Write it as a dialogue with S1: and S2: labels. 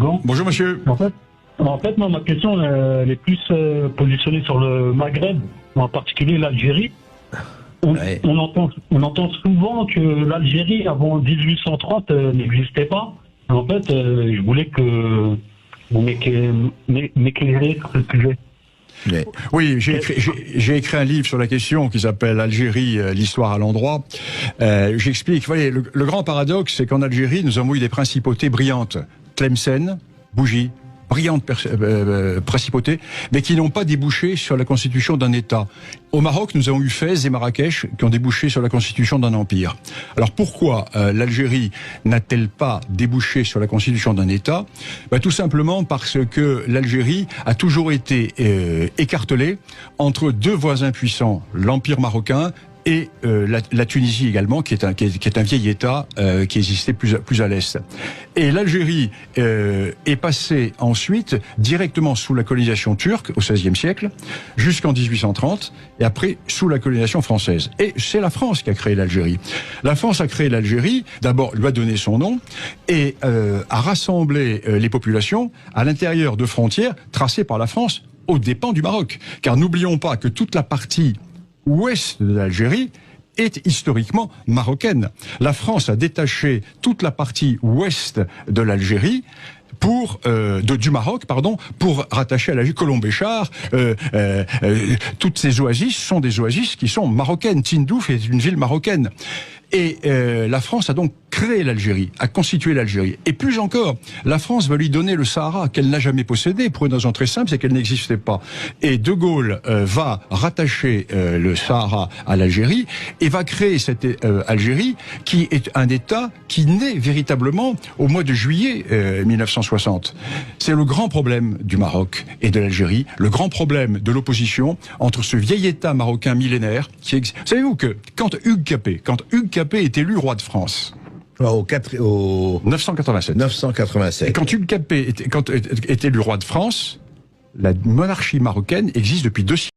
S1: bonjour.
S2: Bonjour monsieur.
S1: En fait, moi, ma question elle est plus positionnée sur le Maghreb, en particulier l'Algérie. On entend souvent que l'Algérie, avant 1830, n'existait pas. En fait, je voulais que vous m'éclairiez sur ce sujet.
S2: Oui, j'ai écrit un livre sur la question qui s'appelle Algérie, l'histoire à l'endroit. J'explique. Voyez, le grand paradoxe, c'est qu'en Algérie, nous avons eu des principautés brillantes. Tlemcen, Bougie, brillantes principautés, mais qui n'ont pas débouché sur la constitution d'un État. Au Maroc, nous avons eu Fès et Marrakech qui ont débouché sur la constitution d'un empire. Alors pourquoi l'Algérie n'a-t-elle pas débouché sur la constitution d'un État? Tout simplement parce que l'Algérie a toujours été écartelée entre deux voisins puissants, l'empire marocain et la Tunisie également, qui est un vieil État qui existait plus à l'est. Et l'Algérie est passée ensuite directement sous la colonisation turque au XVIe siècle, jusqu'en 1830, et après sous la colonisation française. Et c'est la France qui a créé l'Algérie. La France a créé l'Algérie, d'abord lui a donné son nom, et a rassemblé les populations à l'intérieur de frontières tracées par la France aux dépens du Maroc. Car n'oublions pas que toute la partie ouest de l'Algérie est historiquement marocaine. La France a détaché toute la partie ouest de l'Algérie du Maroc, pour rattacher à l'Algérie Colombéchar. Toutes ces oasis sont des oasis qui sont marocaines. Tindouf est une ville marocaine. Et la France a donc créé l'Algérie, a constitué l'Algérie. Et plus encore, la France va lui donner le Sahara, qu'elle n'a jamais possédé, pour une raison très simple, c'est qu'elle n'existait pas. Et De Gaulle va rattacher le Sahara à l'Algérie, et va créer cette Algérie, qui est un État qui naît véritablement au mois de juillet 1960. C'est le grand problème du Maroc et de l'Algérie, le grand problème de l'opposition entre ce vieil État marocain millénaire. Savez-vous que quand Hugues Capet est élu roi de France,
S3: au 987.
S2: Et quand Hugues Capet est élu roi de France, la monarchie marocaine existe depuis 2 siècles.